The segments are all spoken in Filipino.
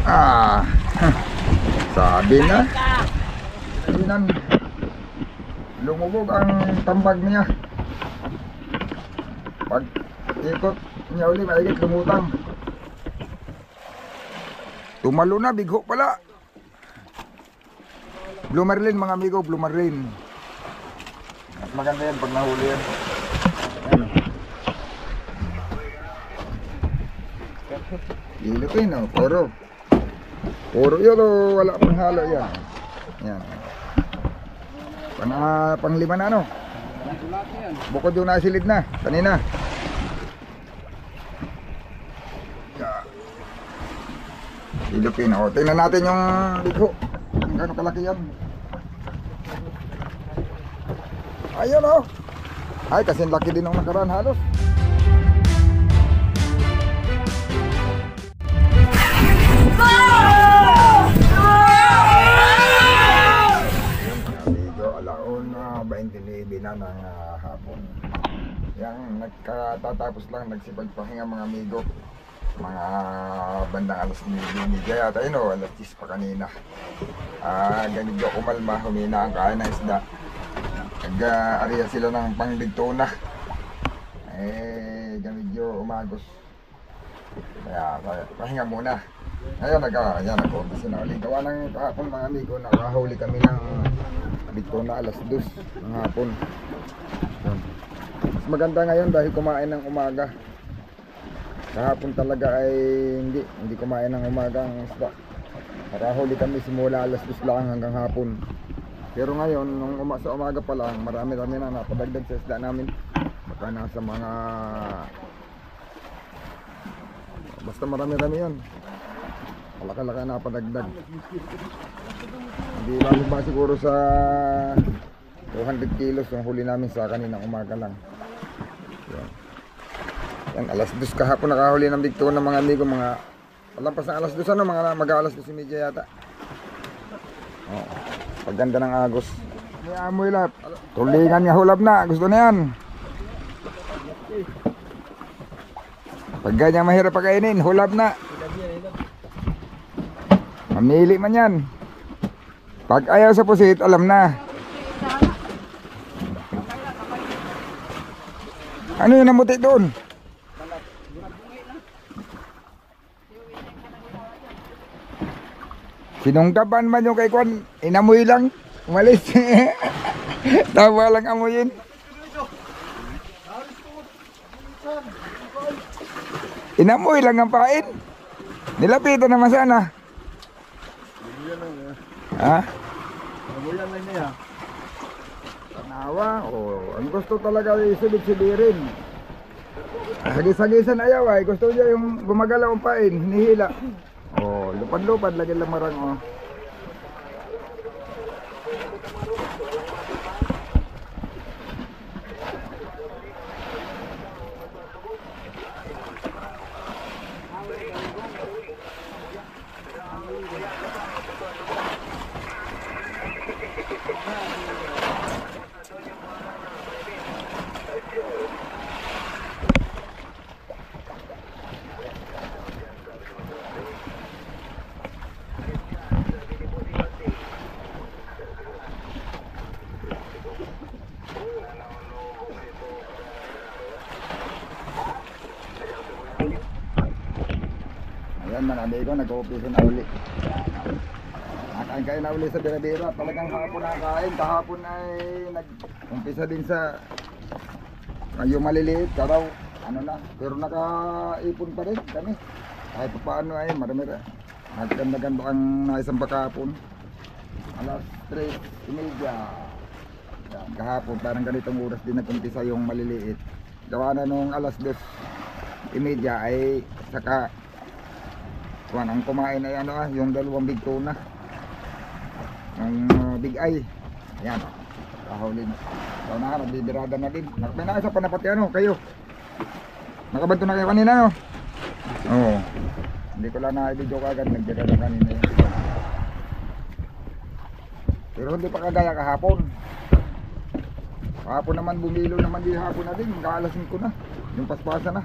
Ah, sabi na. Inan, lumubog ang tambag niya. Pag ikot niya uli, maigit lumutang. Tumalo na, bigho pala. Blue marlin mga amigo, blue marlin. Mas maganda yan pag nahuli yan. Ayan. Ilipin o, puro. Puro yun o, wala pang halo yan. Yan. Panglima na ano. Bukod yung nasilid na, kanina. Ilipin o, tingnan natin yung bigho. Kung gano'ng kalaki yan. Ayun o. Ay, kasi laki din ng nakaraan halos. Alauna 29 na ng hapon. Yang nagkatatapos lang nagsipagpahinga mga amigo. Mga bandang alas 9 yata yun o, alas 10 pa kanina. Ganito kumalma, humina ang kain ng isda. Nag-area sila ng pangligto na. Ganito umagos. Kaya pahinga muna. Ngayon nag-umpisa na ulit. Gawa ng kahapon mga amigo, nakahuli kami ng ligto na alas 2 ng hapon. Mas maganda ngayon dahil kumain ng umaga. Kahapon talaga ay hindi kumain ng umaga ang isda. Nakahuli kami simula alas 2 lang hanggang hapon. Pero ngayon, nung sa umaga pa lang, marami-rami na napadagdag sa isda namin. Baka nasa mga... Basta marami-rami yan. Malaki-laki na napadagdag. Hindi lang ba siguro sa 200 kilos yung huli namin sa kaninang umaga lang. Yan, alas 2 kahapon nakahuli ng bigto ng mga amigo, mga palampas ng alas 2 ano, mga mag-alas 2:30 yata. Oo. Pagganda ng agos. May amoy lahat. Tulingan nga hulab na, gusto na yan. Pag ganyan mahirap pagkainin, hulab na. Mamili man yan. Pag ayaw sa pusit, alam na. Ano yung namuti doon? Sinungkapan man yung kay Kwan, inamoy lang, umalis. Tawa lang amoyin. Inamoy lang ang pain. Nilapitan naman sana. Ha? Amoyan lang niya. Tanawa, ang gusto talaga isibit-sibirin. Hagis-hagisan ayaw ay, gusto niya yung gumagalaw ang pain, hinihila. Lupad-lupad lagi lang marang Ayan mga amigo, nag-uupisa na uli. Nakain kayo na uli sa Bira-Bira. Talagang hapon nakain. Kahapon ay nag-umpisa din sa yung maliliit. Karaw, ano na. Pero nakaipon pa rin kami. Kahit pa paano ay marami. Nagkanda-ganda ang naisang kahapon. Alas 3:30. Kahapon parang ganitong oras din nag-umpisa yung maliliit. Gawa na nung alas 2:30 ay saka ang kumain ay yung dalawang big tuna. Yung big eye. Ayan. Kahuli na. So nagbibirada na din. May nakaisa pa na pati kayo. Nakabanto na kayo kanina no? Oo. Hindi ko lang na-video kagad. Nagbirada kanina yun. Pero hindi pa kagaya kahapon. Kahapon naman bumilo naman din hapon na din. Mag-aalasin ko na. Yung paspasa na.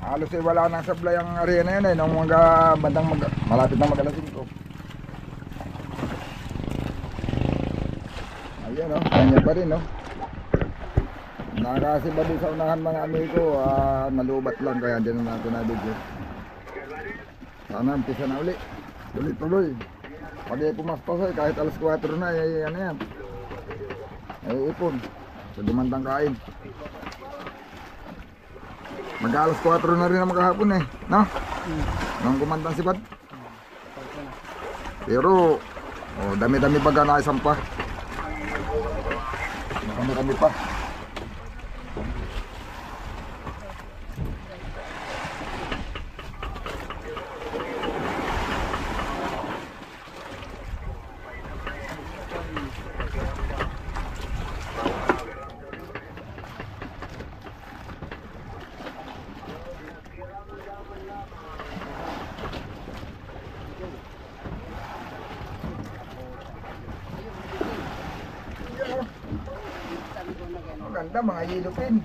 Halos eh wala nang sablay ang area na yun eh, nung mga malapit na mag-alas 5. Ayan o, kanya pa rin o. Nakasiba din sa unahan mga amigo, nalubat lang kaya dyan na natin nabigyo. Sana umpisa na uli, tuloy-tuloy. Pag pumaspas eh, kahit alas 4 na, ano yan, ipon, sa dumandang kain. Mag-alas 4 na rin na maghapon eh, no? Nung kumandang sipad. Pero, dami-dami baga na isang pa. Marami-rami pa. Maganda mga yellow pin.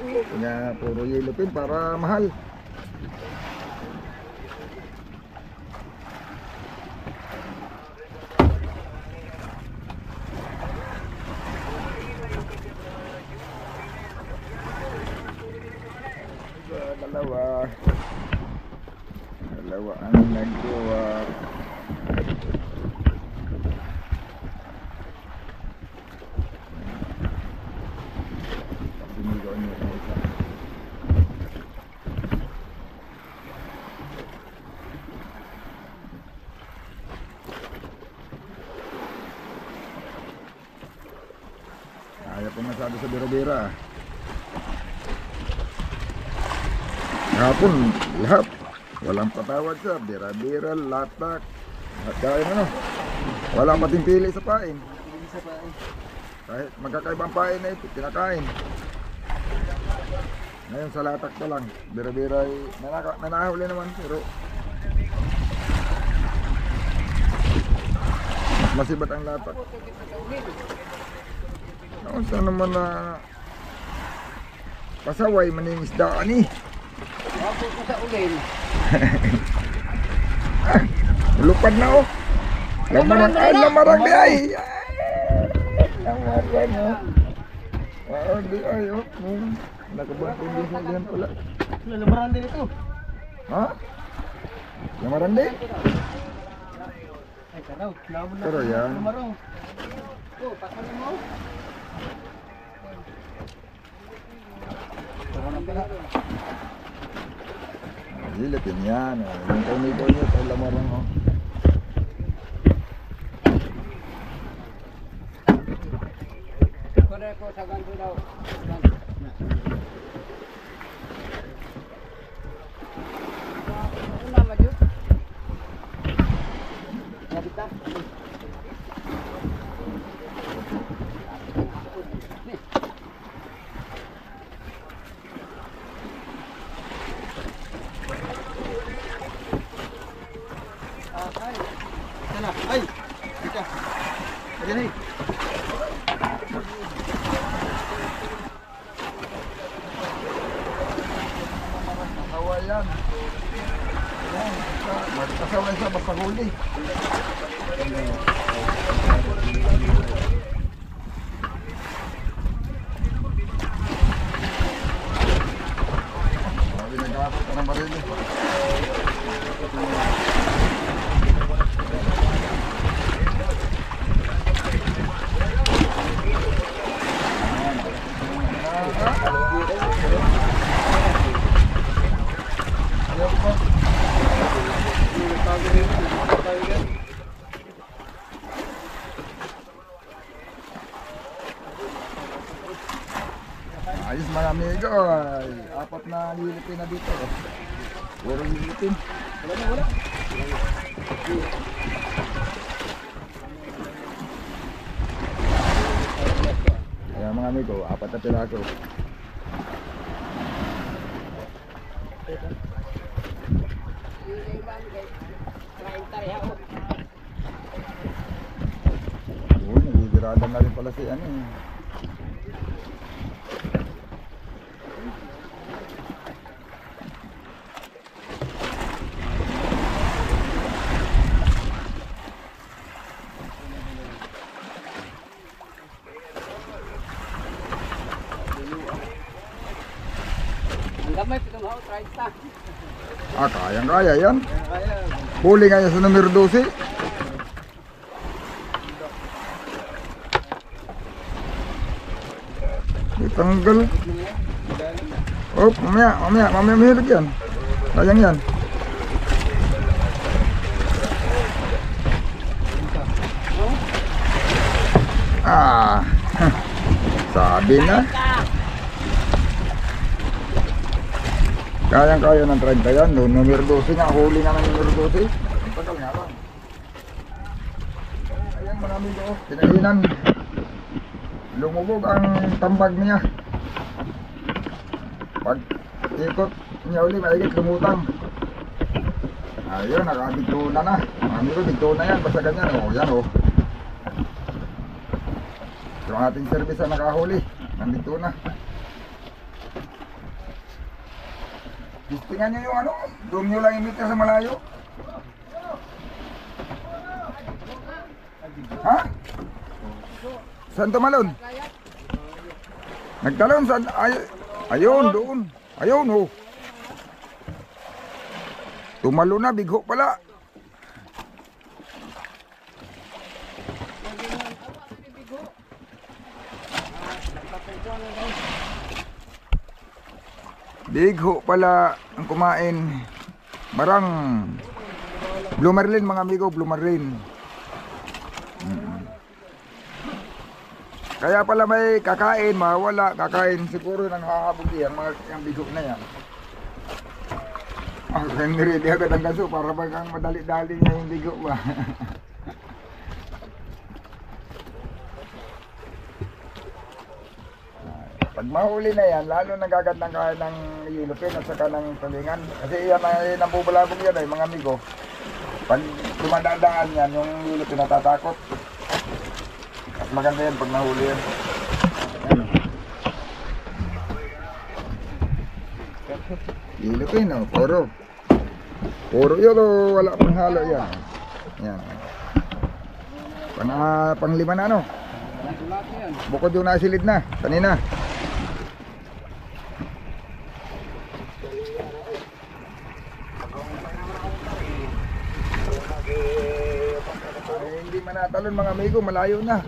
Kaya puro yellow pin para mahal. Dalawa ang nagawa. Ayaw po masyado sa bira-bira. Hapon, lahat. Walang patawad sa bira-bira, latak. At kaya ano, wala pating pili sa pain. Kahit magkakaibang pain na ito, pinakain. Ngayon sa latak pa lang, bira-bira ay nanahuli naman. Pero mas masibat ang latak. Ano saan naman na pasaway maning isdaan eh. Wapo ko sa ulin. Lupad na oh. Lamarang ay, lamarang di ay. Lamarang oh. Lamarang di ay oh. Nakabantong din sa diyan pala. Lamaran din ito. Ha? Lamarang di? Ay, karaw. Pero yan. Lamarang. Oh, pakunin mo. Hilipin yan. Yung kaunito nyo sa lamarang oh. Kore ko sa ganto daw. Una maju. Nabita. Sana, ay. Kita. Ayan eh. Kasaway yan. Yan. Kasaway siya basta huli. Sabi nagkakapit ka ng baril eh. Ayos mga amigo, ay, apat na lilipin na dito. Puro lilipin. Wala. Kaya mga amigo, apat na piraso. Oo, nagigiradan na rin pala si ano eh. Gamay pitong hao, try ta. Kayang-kaya yan. Kaya. Huli nga yan sa numero 12. Tanggal. Oh, mamaya mahirap yan. Sayang yan. Sabi na. Kayang-kaya ng 30 yan. No, numero 12 nga. Huli nga ng numero 12. Tagal nga lang. Ayan, marami doon. Pinainan. Lumubog ang tambag niya. Pag ikot niya uli, maigit lumutang. Ayun, nakabigtuna na. Marami ko, bigtuna yan. Basta ganyan. O, yan o. Yung ating service ang nakahuli. Nandito na. Tingnan nyo yung ano. Doon nyo lang imita sa malayo. Ha? Saan tumalon? Nagtalon saan? Ayun, doon. Ayun, oh. Tumalo na, bigho pala. Bigho pala ang kumain. Marang Blue Marlin mga amigo, Blue Marlin. Kaya pala may kakain, mawala, kakain siguro nang hahabog yan, mga yung bigho na yan. Kaya niredy agad ang gaso para bagang madali-dali niya yung bigho ba. Pag mahuli na yan, lalo nagagandang kaya ng yelupin at saka ng tulingan. Kasi yan ay nambubulabog yan ay mga amigo. Pag dumadaan yan, yung yelupin natatakot. At maganda yan pag nahuli yan. Ano? Yelupin o, puro. Puro yun o, wala pang halo yan. Yan. Panglima na ano? Bukod yung nasilid na, kanina. Hindi man natalon mga amigo, malayo na.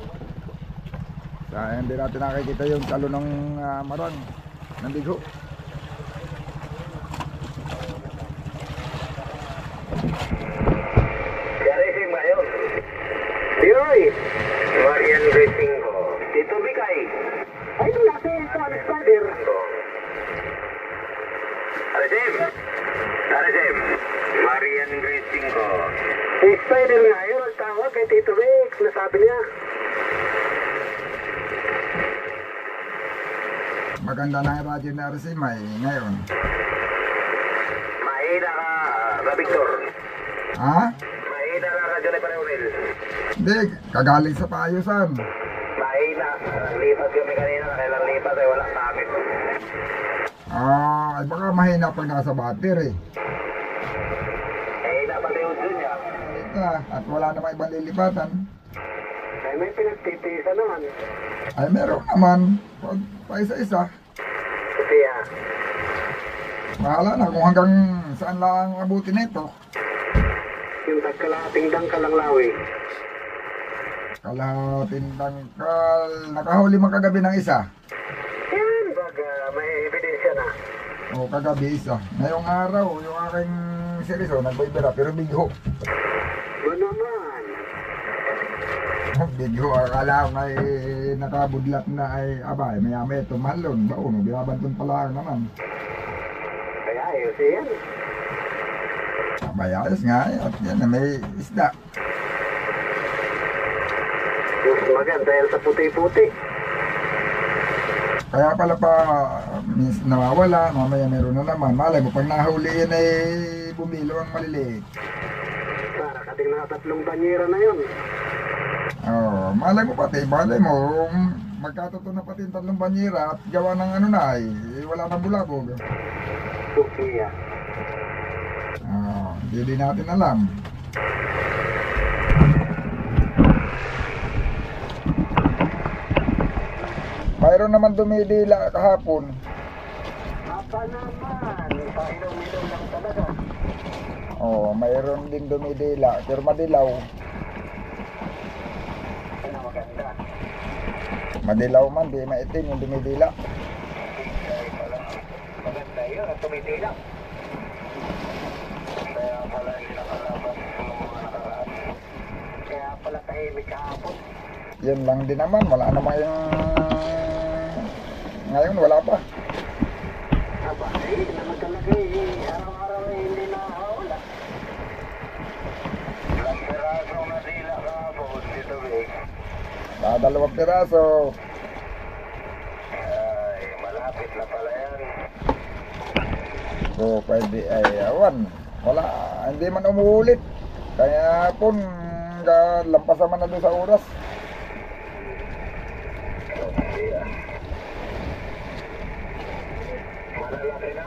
Sayang hindi natin nakikita yung talon ng marang ng bigho. Racing ngayon. Leroy. Marian Racing ko. Tito Bikay. Ay, ito natin. Ito ang spider. Arizem. Arizem. Marian Racing ko. Si spider nga yun. Ang tawag kay Tito Vic. Nasabi niya. Maganda na yung radyo na RC may ngayon. Maida ka, Victor. Ha? Maida ka, Johnny Pareonel. Hindi, kagaling sa paayusan. Maida. Lipat kami kanina. Kailang lipat ay wala gamit. Ay baka mahina pag nasa battery. Dapat yung niya. At wala namang ibang lilipatan. Ay, may pinagtitiisa naman. Ay meron naman. Pag paisa-isa. Kaya, Bahala na kung hanggang saan lang abutin nito. yung tagkalating dangkal ang lawi. Kalahating tangkal. Nakahuli mo kagabi ng isa. Yan, baga, may ebidensya na. O kagabi isa. Ngayong araw, yung aking seriso, nagbaybira pero bigho. Yun naman. Bigho, akala ko ay nakabudlat na ay abay. Maya-maya tumalon. Baon, binabantun pala naman. Kaya ayos yan. Abay, ayos nga. At yan na may isda. Mas maganda dahil sa puti-puti. Kaya pala pa nawawala, mamaya meron na naman. Malay mo, pag nahuli yan ay bumilo ang maliliit. Para kating nakatatlong banyera na yun. Malay mo magkatotoo na pati yung tatlong banyera at gawa ng ano na ay wala nang bulabog. Sukiya. Hindi natin alam. Mayroon naman dumidila kahapon. Baka naman, painom-inom lang talaga. Oh, mayroon din dumidila, pero madilaw. Ano maganda? Madilaw man, di maitim yung dumidila. Kaya pala, maganda yun at tumitila. Kaya pala yung nakalaban sa mga nakaraan. Kaya pala tahimik kahapon. Yan lang din naman, wala namang yung... Ngayon, wala pa. Aba, eh, naman talaga eh. Araw-araw eh, hindi nakawala. Ilang pirasong nadila kahapon dito eh. Dalawang piraso. Ay, malapit na pala yan. So, pwede ay awan. Wala, hindi man umuulit. Kaya po, lampasan man na doon sa oras. Malalaki na.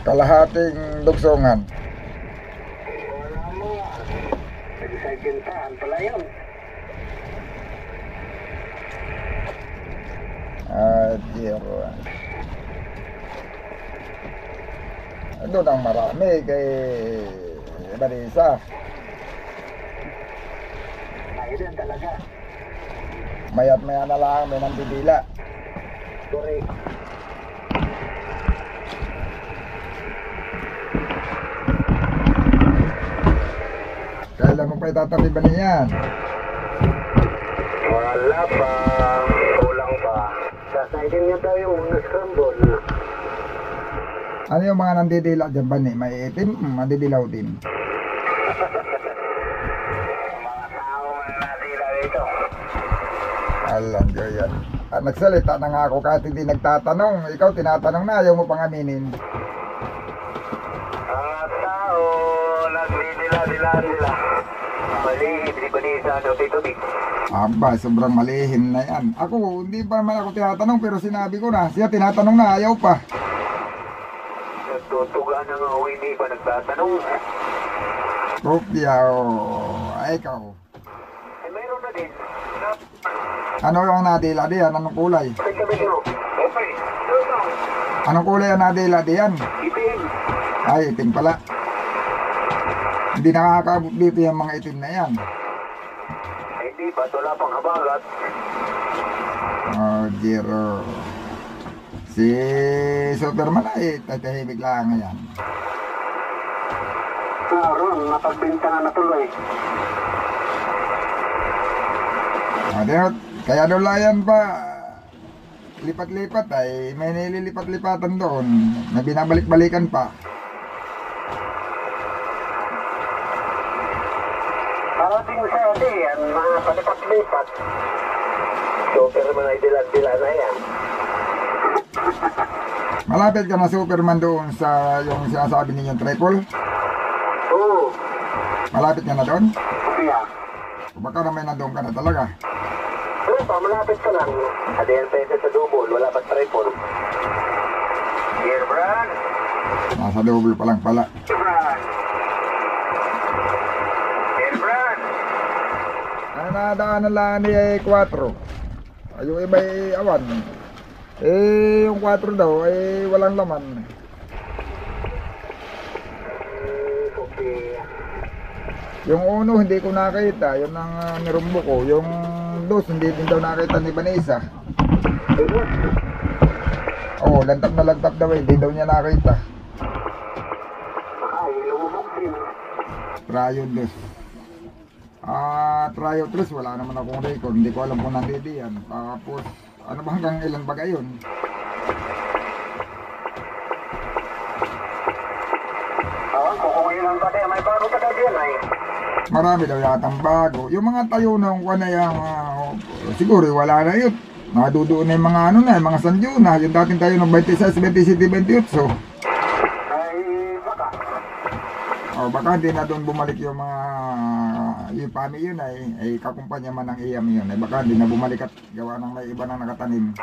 Kalahating dugsongan. Wala mo nga. Nag-cyclintahan pala yun. Dear. Doon ang marami kay Marisa. Ayun yan talaga. Mayat maya na lang, may nandidila. Correct. Kailan mo pa itatapiban niyan? Wala pa. Kulang pa. Sasaydin niya tayo yung mga scramble. Ano yung mga nandidila dyan ba ni? May itim, mandidilaw din. Mga tao na natila dito. Alam ko yan. At nagsalita na nga ako kahit hindi nagtatanong. Ikaw tinatanong na, ayaw mo pang aminin. Mga tao, nagdidila-dilaan nila. Malihid, di ba ni sa tubig? Aba, sobrang malihim na yan. Ako, hindi pa naman ako tinatanong pero sinabi ko na. Siya tinatanong na, ayaw pa. Nagtutuga na nga o hindi pa nagtatanong. Kopya, ay ikaw. Eh, mayroon na din. Ano yung nadila diyan? Anong kulay? Pagkabit mo. Okay. Tulong. Anong kulay ang nadila diyan? Itim. Ay, itim pala. Hindi nakakaabot dito yung mga itim na yan. Hindi pa, wala pang habagat. Oh, Jiro. Si Superman ay tatahimik lang yan. Ron, napagbinta na natuloy. Kaya doon lang yan pa lipat-lipat ay may nililipat-lipatan doon na binabalik-balikan pa. Parating sa ate, ang mga palipat-lipat. Superman ay dilag-dila na yan. Malapit ka na Superman doon sa yung sinasabi ninyong triple? Oo. Malapit ka na doon? Kaya. O baka na may nandoon ka na talaga. Oo pa, malapit pa lang. Adayan peso sa double, wala pa triple. Dear Brad. Nasa double pa lang pala. Dear Brad. Dear Brad. Ang nadaanan lang ni 4. Yung iba ay awan. Eh, yung 4 daw ay walang laman. Okay. Yung 1 hindi ko nakita, yun ang nirumbo ko. Yung 2 hindi din daw nakita ni Vanessa. Oo, lantap na lantap daw, hindi daw niya nakita. Ay, lumubog din. Tryo 2. Tryo 3, wala naman akong record. Hindi ko alam kung nandito yan. Tapos, ano ba hanggang ilan ba gayon? Kung ilan ba tayo, may bago pa tayo dyan ay. Marami daw yatang bago. Yung mga tayo na kung ano yung, siguro wala na yun. Nadudoon na yung mga ano na, yung mga sanjo na. Yung dating tayo ng 26, 27, 28. So, Ay, baka. baka hindi na doon bumalik yung mga yung pami yun ay kakumpanya man ng iyam yun. Ay baka hindi na bumalik at gawa ng may iba na nakatanim.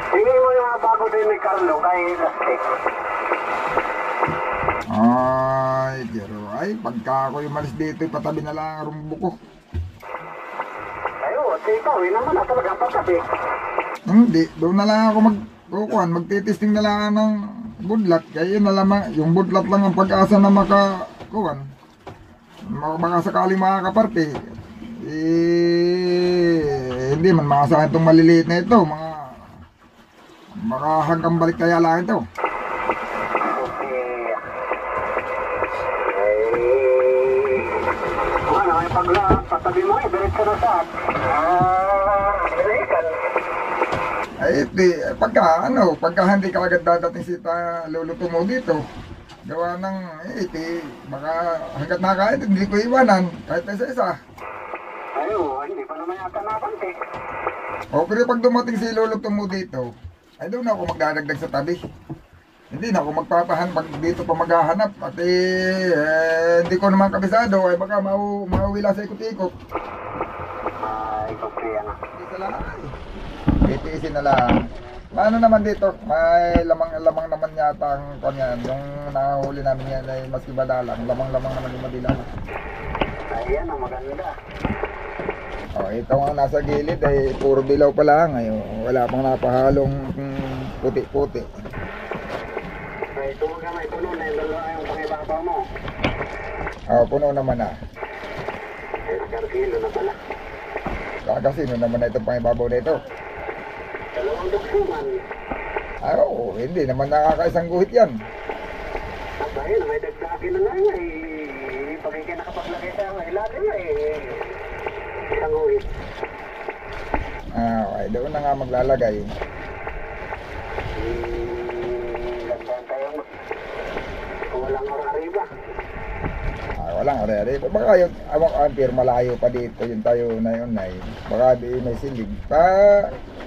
Tingin mo yung mga bago din ni Carlo kay Lastik. Ay, pero ay pagka ako yung malis dito, patabi na lang ang rumbo ko. Ayo, ikaw, yun naman na talagang pagkabi. Hindi, doon na lang ako magtitesting na lang ng budlat. Kaya yun na lamang, yung budlat lang ang pag-asa na makasakaling makakaparte. Hindi man makasahan itong maliliit na ito, hanggang balik kaya lang ito. Patabi mo, diretso na sa pagka hindi ka agad dadating si luluto mo dito, gawa ng baka hanggat nakakait, hindi ko iwanan, kahit isa-isa. Hindi pa naman yata napanti. Pero pag dumating si luluto mo dito, ay doon ako magdadagdag sa tabi. Hindi na ako magpapahan pag dito pa maghahanap at hindi ko naman kabisado ay baka mauwila sa ikot-ikot. Ikaw kaya na. Isa lang titiisin na lang. Paano naman dito? May lamang naman yata ang kanyan. Yung nakahuli namin yan ay maski badalang. Lamang naman yung madilang. Ayan ang maganda. Ito nga nasa gilid ay puro dilaw pa lang. Wala pang napahalong puti-puti. May puno na yung dalawa yung pangibabaw mo. Puno naman na. Kilo na pala. Kakasino naman na itong pangibabaw na ito. Dalawang dugsungan. Hindi naman nakakaisang guhit yan. Ayun, may dagdagin na lang pag hindi nakapaglagay sa ilalim isang ulit. Okay, doon na nga maglalagay. Gandaan tayo. Kung walang orari ba? Walang are-are. Baka yung ampere malayo pa dito yung tayo na yun ay baka di may silig.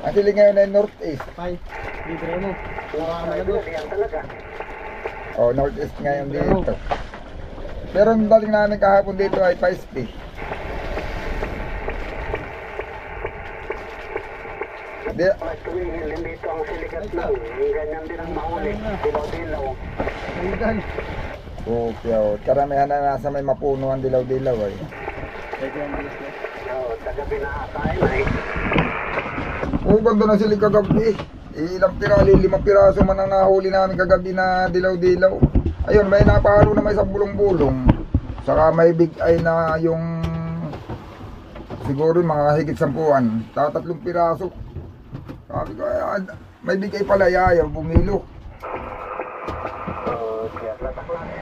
Ang silig ngayon ay northeast. Libre mo. Yan talaga. Northeast ngayon dito. Pero ang dating namin kahapon dito ay 5 Pag tumingin dito ang siligat lang. Ganyan din ang mahuli. Dilaw-dilaw. Karamihan na nasa may mapunuan dilaw-dilaw ay. Taga pinakakain Ganda na silig kagabi. Ilang 5 piraso man ang nahuli namin kagabi na dilaw-dilaw. Ayun, may napahalo na may isang bulong-bulong. Saka may big eye na yung siguro mga higit 10. 3 piraso. Sabi ko, may big eye pala, ayaw bumilo.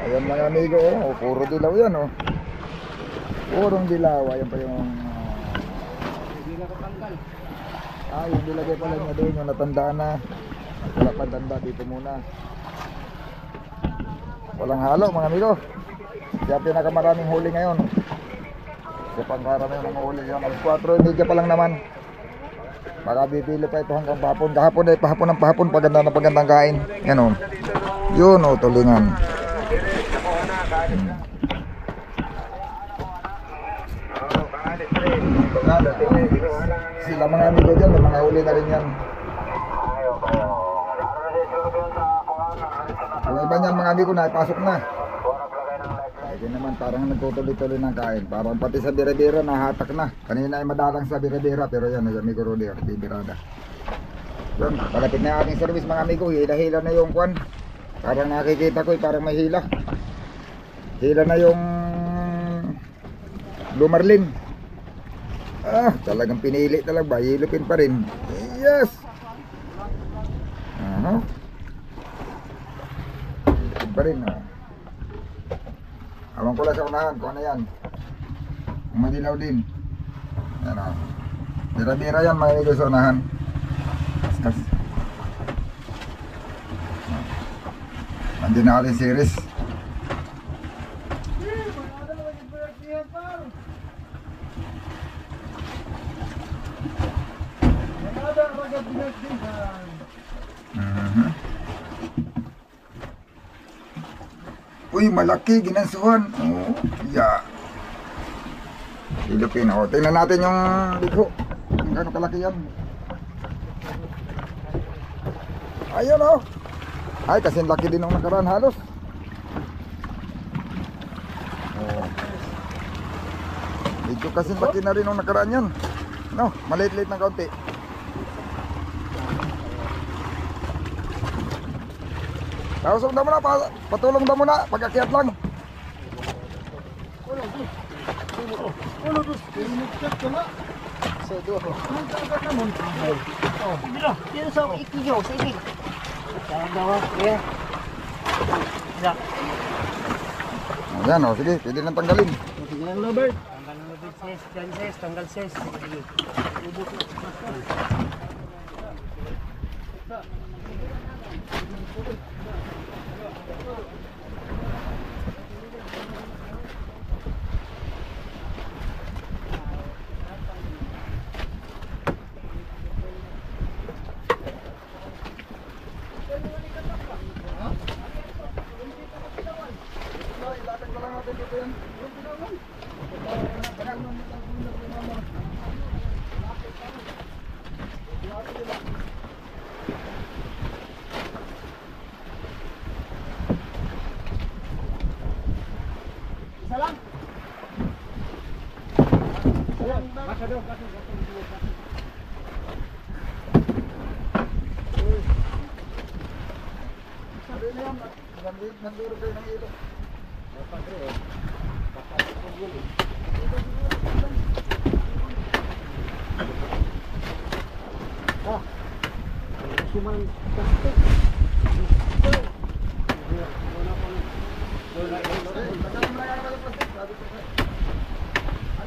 Ayan mga amigo, puro dilaw yan purong dilaw. Ayan pa yung Hindi na katanggal. yung nilagay pala niya doon, yung natandaan na. Wala pa tanda, dito muna. Walang halo mga amigo. Kaya pinakamaraming huli ngayon. Kaya pangkaramihan ng huli yan. 4:30 pa lang naman. Baka bibili pa ito hanggang pahapon. Kahapon ay pahapon ng pahapon. Paganda na pagandang kain. Yan Yun tulingan. Sila mga amigo dyan, may mga huli na rin yan. Ang iba niyan mga amigo na ipasok na. Ayun naman parang nagtutuloy-tuloy ng kain. Parang pati sa bira-bira nahatak na. Kanina ay madalang sa bira-bira pero yan ay amigo Rudy bibirada. Yun, palapit na ating service mga amigo. Hila-hila na yung kwan. Parang nakikita ko parang may hila. Hila na yung Lumarlin. Talagang pinili talaga. Hilupin pa rin. Yes! Hilupin pa rin. Awang ko lang sa unahan. Kung ano yan. Madilaw din. Yan Bira-bira yan mga amigo sa unahan. Kas. Nandiyan na ating series. Uy, malaki, ginansuhan. Hilupin. Tingnan natin yung bigho. Kung gano'ng kalaki yan. Ayun Ay, kasi laki din ng nakaraan halos. Medyo kasi laki na rin ng nakaraan yan. Maliit-liit ng kaunti. Kausap na muna, patulong na muna, pag-akyat lang. Dito sa ikidyo, sa ikid. Sarang daw, yeah. Ayan o, sige, pwede nang tanggalin. Tanggal ng Robert. Tanggal ng Robert, sis. Dyan, sis. Tanggal, sis. Sige. Nanduro kayo ng ilo. Ano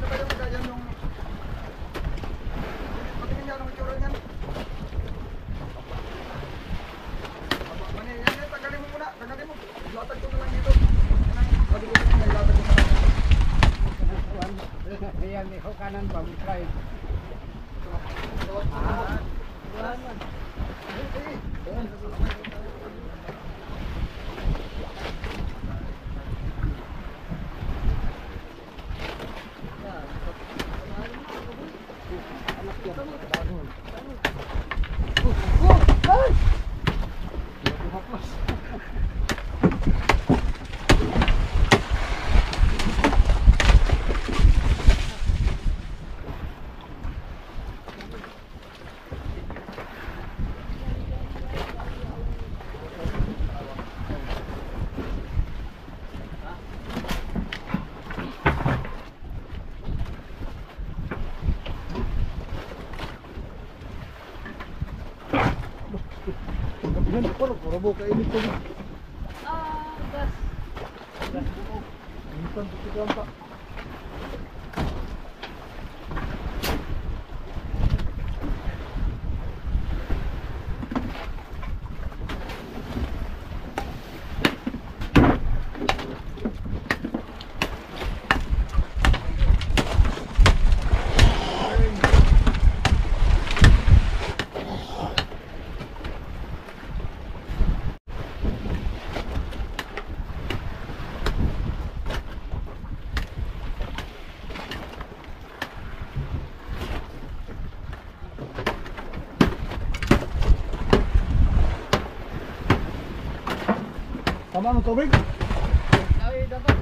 ba yung kaya nung patingin niya nung itsura niyan? Tanggalin mo muna, tanggalin mo. Ilatag ko na lang dito. Sabi ko na ilatag ko na lang. Ayan, may kanan pa, we try. Puro ka init ko. Gas. Minsan dito pa. Tama ng tubig? Ay, dapat.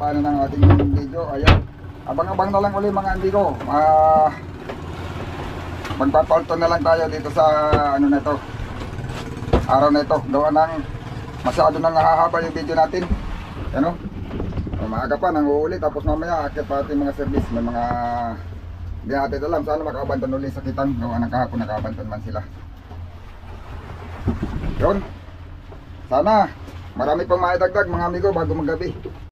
pagpapano ng ating video. Ayan, abang-abang na lang ulit mga amigo. Magpapalto na lang tayo dito sa ano na ito, araw na ito. Gawa ng masyado nang nahahaba yung video natin. Ano? Maaga pa nang uulit, tapos mamaya akit pa ating mga service. May mga hindi natin alam, sana makabanton ulit sa kitang. Gawa ng kahapon nakabanton man sila. Yun, sana marami pang maidagdag mga amigo bago maggabi.